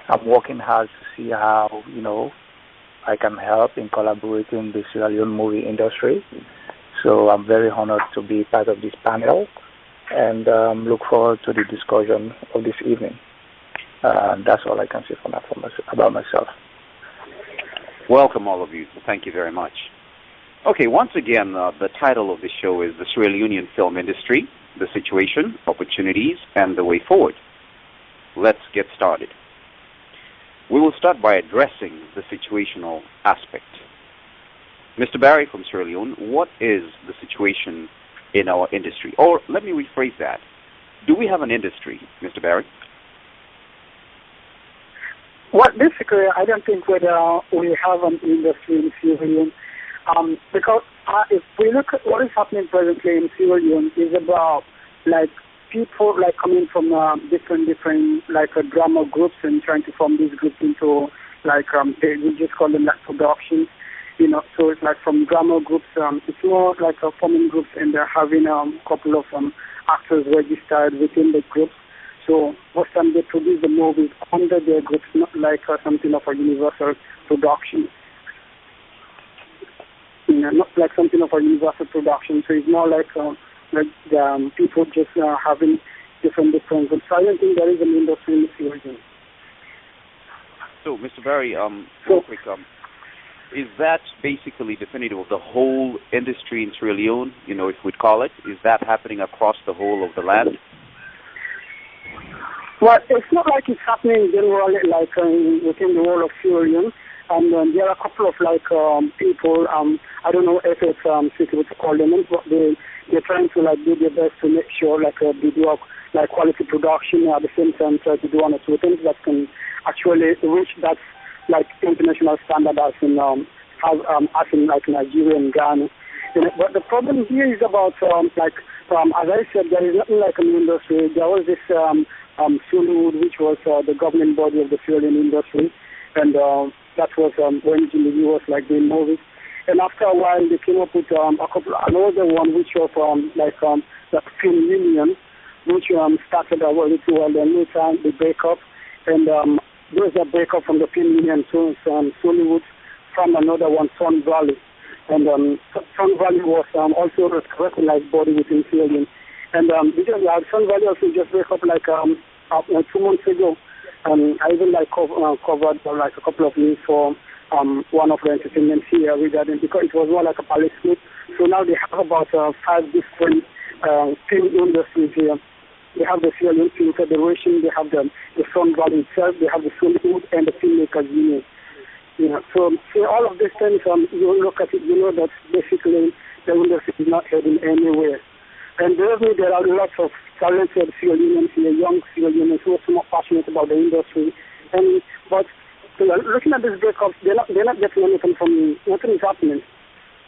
I'm working hard to see how, I can help in collaborating the Sierra Leone movie industry. So I'm very honored to be part of this panel and look forward to the discussion of this evening. That's all I can say for now about myself. Welcome, all of you. Thank you very much. Okay, once again, the title of the show is The Sierra Leone Film Industry, the Situation, Opportunities, and the Way Forward. Let's get started. We will start by addressing the situational aspect. Mr. Barry from Sierra Leone, what is the situation in our industry? Or let me rephrase that. Do we have an industry, Mr. Barry? Well, basically, I don't think whether we have an industry in Sierra Leone. Because if we look at what is happening presently in Sierra Leone, is about people coming from different drama groups and trying to form these groups into we just call them productions. So it's from drama groups. It's more forming groups, and they're having a couple of actors registered within the groups. So most time they produce the movies under their groups, not something of a universal production. Not like something of a universal production. So it's more people just having different groups. So I don't think there is an industry in Sierra Leone. So, Mr. Barry, real quick, is that basically definitive of the whole industry in Sierra Leone, if we'd call it? Is that happening across the whole of the land? Well, it's not like it's happening generally within the whole of Sierra Leone. And there are a couple of people, I don't know if it's suitable to call them, but they're trying to do their best to make sure they do quality production, at the same time try to do one or two things that can actually reach that international standard as in Nigeria and Ghana. But the problem here is about as I said, there is nothing like an industry. There was this Suluwood, which was the governing body of the Sierra Leone industry, and that was when Jimmy was doing movies. And after a while, they came up with another one, which was the Film Union, which started a little while. Then later they break up, and there's a breakup from the Film Union. So Suluwood from another one, Sun Valley, and Sun Valley was also a recognized body within Sierra Leone. And because Sun Valley also just break up 2 months ago. I even covered a couple of news for one of the entertainment here regarding, because it was more like a palace suite. So now they have about 5 different film industries here. They have the Sierra Leone Film Federation, they have the Sun Valley itself, they have the Suluwood and the Filmmakers Union. So all of these things, you look at it, you know that basically the industry is not heading anywhere. And there are lots of talented Sierra Leoneans here, young Sierra Leoneans who are so much passionate about the industry. But looking at these breakups, they're not getting anything from nothing is happening.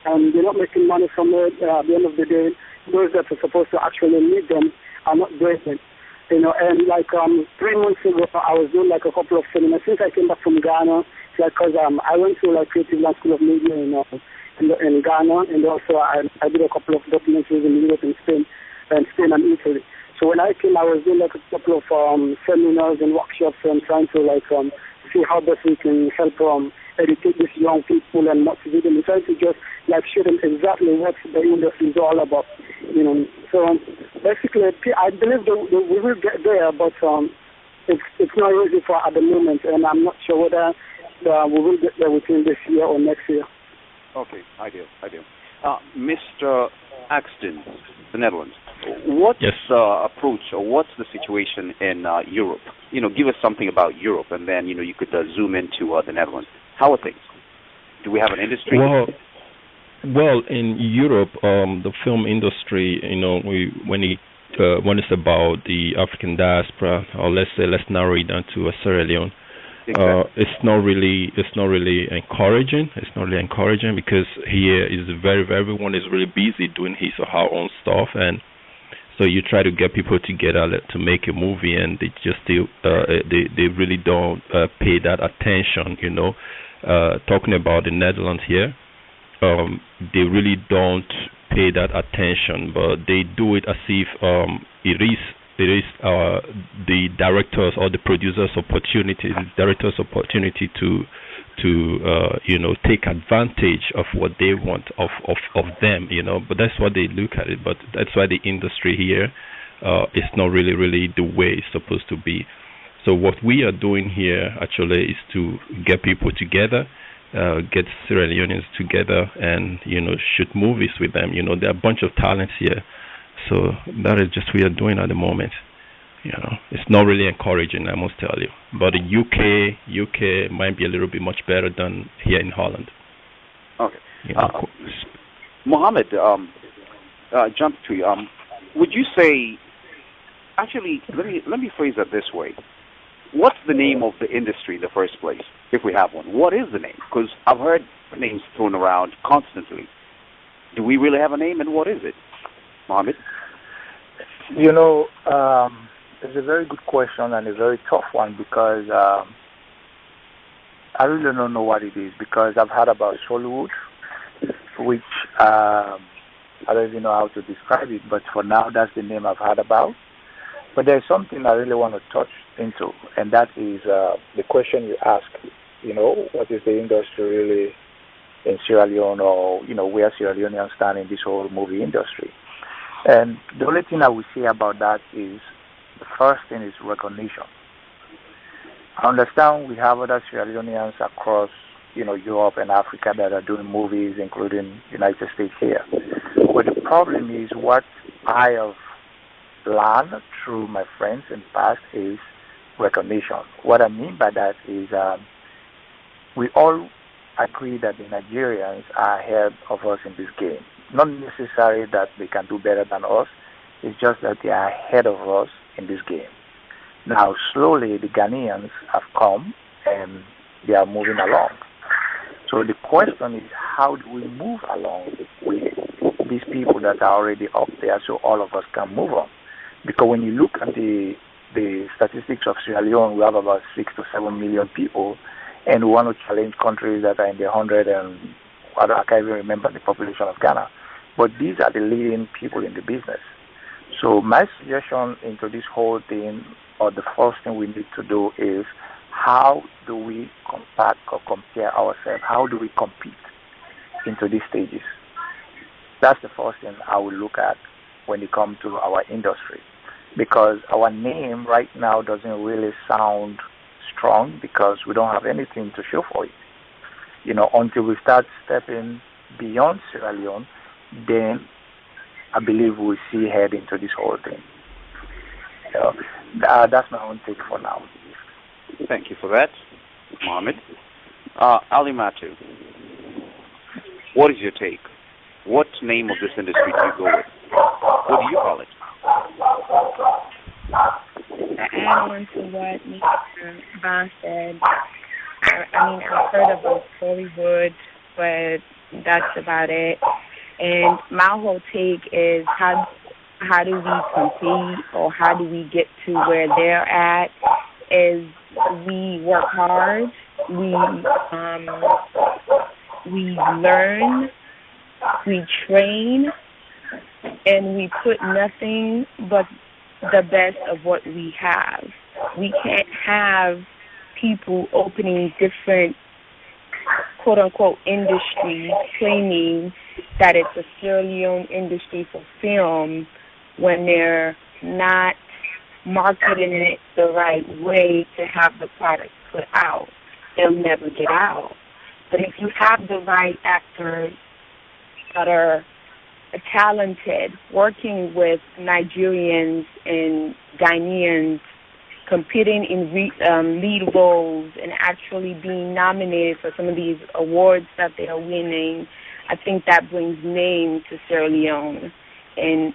And they're not making money from it. At the end of the day, those that are supposed to actually lead them are not doing it. And 3 months ago, I was doing a couple of seminars. Since I came back from Ghana, because I went to Creative Land School of Media in Ghana, and also I did a couple of documentaries in Europe and Spain and Italy. So when I came, I was doing a couple of seminars and workshops and trying to see how best we can help educate these young people and motivate them. We try to just show them exactly what the industry is all about. So basically, I believe that we will get there, but it's not easy for at the moment, and I'm not sure whether we will get there within this year or next year. Okay, I do. Mr. Axton, the Netherlands, what's the approach or what's the situation in Europe? Give us something about Europe, and then, you could zoom into the Netherlands. How are things? Do we have an industry? Well, in Europe, the film industry, when it's about the African diaspora, or let's narrow it down to Sierra Leone, it's not really encouraging. It's not really encouraging because here is everyone is really busy doing his or her own stuff, and so you try to get people together to make a movie, and they just they really don't pay that attention. Talking about the Netherlands here, they really don't pay that attention, but they do it as if it is it is the directors or the producers' opportunity, to take advantage of what they want of them, But that's what they look at it. But that's why the industry here is not really the way it's supposed to be. So what we are doing here actually is to get people together, get Sierra Leoneans together, and shoot movies with them. There are a bunch of talents here. So that is just what we are doing at the moment. It's not really encouraging, I must tell you. But the UK might be a little bit much better than here in Holland. Okay. Mohammed, jump to you. Would you say? Actually, let me phrase it this way. What's the name of the industry in the first place, if we have one? What is the name? Because I've heard names thrown around constantly. Do we really have a name, and what is it, Mohammed? It's a very good question and a very tough one because I really don't know what it is, because I've heard about Sollywood, which I don't even know how to describe it, but for now that's the name I've heard about. But there's something I really want to touch into, and that is the question you ask, what is the industry really in Sierra Leone, or, where Sierra Leoneans stand in this whole movie industry. And the only thing I will say about that is the first thing is recognition. I understand we have other Sierra Leoneans across, Europe and Africa that are doing movies, including United States here. But the problem is what I have learned through my friends in the past is recognition. What I mean by that is we all agree that the Nigerians are ahead of us in this game. Not necessarily that they can do better than us, it's just that they are ahead of us in this game. Now, slowly, the Ghanaians have come and they are moving along. So the question is, how do we move along with these people that are already up there so all of us can move on? Because when you look at the statistics of Sierra Leone, we have about 6 to 7 million people, and we want to challenge countries that are in the 100 and I can't even remember the population of Ghana. But these are the leading people in the business. So my suggestion into this whole thing, or the first thing we need to do, is how do we compare ourselves? How do we compete into these stages? That's the first thing I will look at when it comes to our industry. Because our name right now doesn't really sound strong because we don't have anything to show for it. Until we start stepping beyond Sierra Leone, then I believe we'll see head into this whole thing. That's my own take for now. Thank you for that, Mohammed. Ali Matu, what is your take? What name of this industry do you go with? What do you call it? To add on to what Mr. Bond said, I've heard about Sollywood, but that's about it. And my whole take is how do we compete, or how do we get to where they're at? Is we work hard, we learn, we train, and we put nothing but the best of what we have. We can't have people opening different quote-unquote industries claiming that it's a Sierra Leone industry for film when they're not marketing it the right way to have the product put out. They'll never get out. But if you have the right actors that are talented, working with Nigerians and Ghanaians, competing in lead roles and actually being nominated for some of these awards that they are winning, I think that brings name to Sierra Leone. And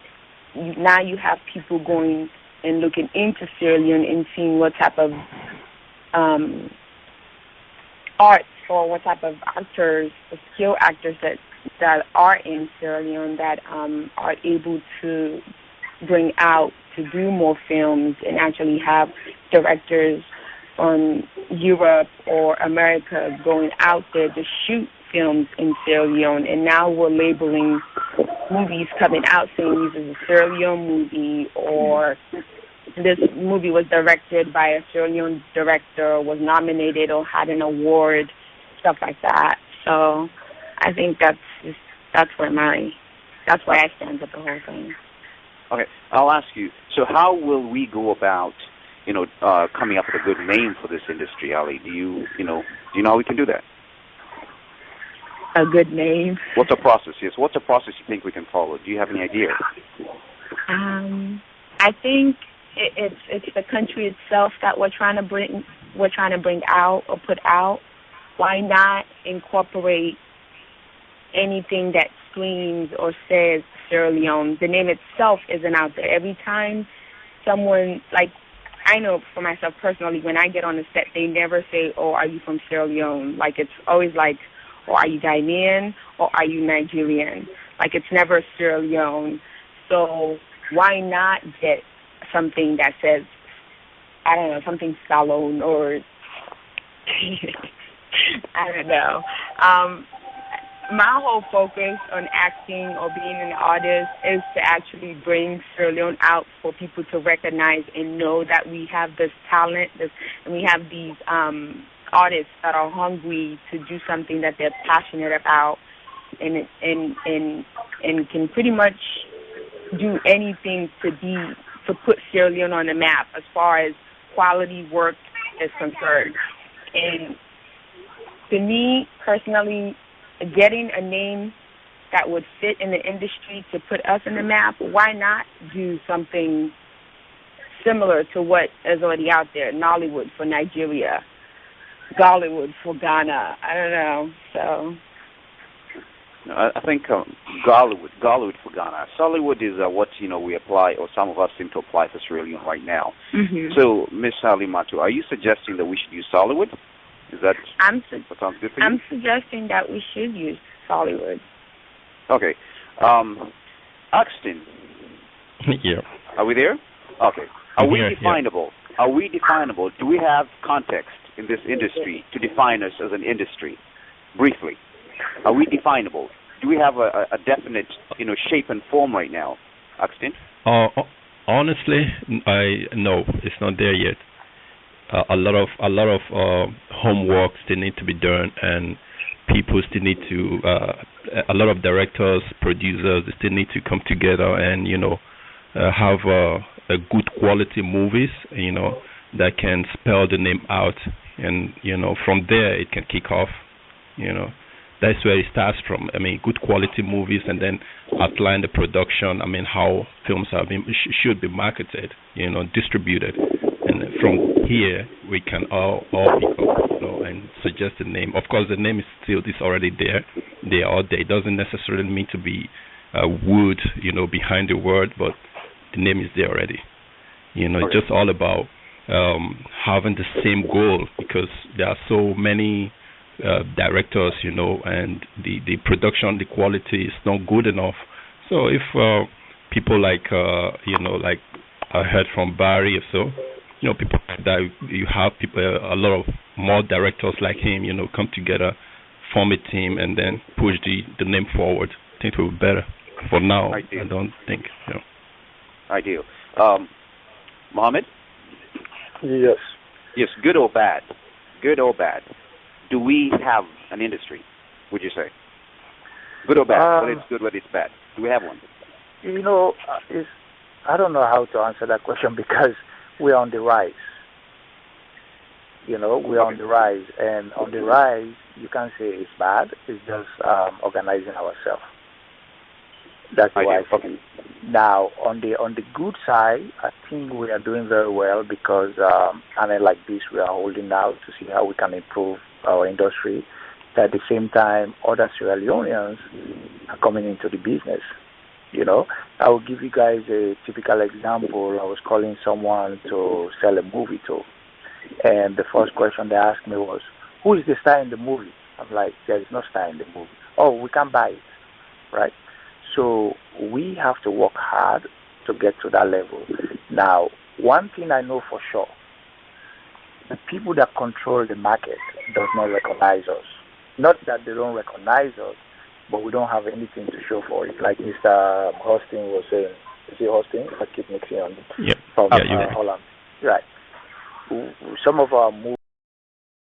now you have people going and looking into Sierra Leone and seeing what type of art or what type of actors, skilled actors that are in Sierra Leone that are able to bring out to do more films and actually have directors from Europe or America going out there to shoot films in Sierra Leone. And now we're labeling movies coming out saying this is a Sierra Leone movie, or this movie was directed by a Sierra Leone director, was nominated or had an award, stuff like that. So I think that's why I stand with the whole thing. Okay, I'll ask you. So how will we go about, coming up with a good name for this industry, Ali? Do you know how we can do that? A good name. What's the process? Yes, what's the process you think we can follow? Do you have any idea? I think it's the country itself that we're trying to bring out or put out. Why not incorporate anything that screams or says Sierra Leone? The name itself isn't out there. Every time someone, like, I know for myself personally, when I get on the set, they never say, "Oh, are you from Sierra Leone?" Like, it's always like, "Or are you Ghanaian?" or "Are you Nigerian?" Like, it's never Sierra Leone. So why not get something that says, I don't know, something Salone or I don't know. My whole focus on acting or being an artist is to actually bring Sierra Leone out for people to recognize and know that we have this talent, and we have these artists that are hungry to do something that they're passionate about, and can pretty much do anything to put Sierra Leone on the map as far as quality work is concerned. And to me personally, getting a name that would fit in the industry to put us in the map, why not do something similar to what is already out there? Nollywood for Nigeria, Gollywood for Ghana. I don't know. So I think Gollywood for Ghana. Sollywood is what we apply, or some of us seem to apply for Sierra Leone right now. Mm-hmm. So, Ms. Halimatu, are you suggesting that we should use Sollywood? Is that what sounds good for you? I'm suggesting that we should use Sollywood. Okay. Axton. Yeah. Are we there? Okay. Are we definable? Yeah. Are we definable? Do we have context in this industry to define us as an industry? Briefly. Are we definable? Do we have a definite, shape and form right now, Axton? Honestly, no, it's not there yet. A lot of homework still need to be done, and people still need to. A lot of directors, producers, they still need to come together and have a good quality movies, that can spell the name out, and from there it can kick off, That's where it starts from. I mean, good quality movies, and then outline the production. I mean, how films should be marketed, distributed, and from here we can all pick up, and suggest the name. Of course, the name is already there. They are there. It doesn't necessarily mean to be wood, behind the word, but the name is there already. It's just all about having the same goal, because there are so many directors, and the production, the quality is not good enough. So if people like like I heard from Barry, or so, people like that, you have people, a lot of more directors like him, come together, form a team, and then push the name forward. I think it will be better. For now, I don't think. Ideal. Mohammed? Yes. Yes, good or bad? Good or bad? Do we have an industry, would you say? Good or bad? Whether it's good, whether it's bad. Do we have one? I don't know how to answer that question, because we're on the rise. We're on the rise. And on the rise, you can't say it's bad. It's just organizing ourselves. That's why I think. Now, on the good side, I think we are doing very well, because like this, we are holding out to see how we can improve our industry. At the same time, other Sierra Leoneans are coming into the business. I will give you guys a typical example. I was calling someone to sell a movie to, and the first question they asked me was, "Who is the star in the movie?" I'm like, "There is no star in the movie." "Oh, we can buy it," right? So we have to work hard to get to that level. Now, one thing I know for sure, the people that control the market does not recognize us. Not that they don't recognize us, but we don't have anything to show for it. Like Mr. Hostin was saying. Is he Hostin? I keep mixing on it. Yep. from Yeah, Holland. Right. Some of our movies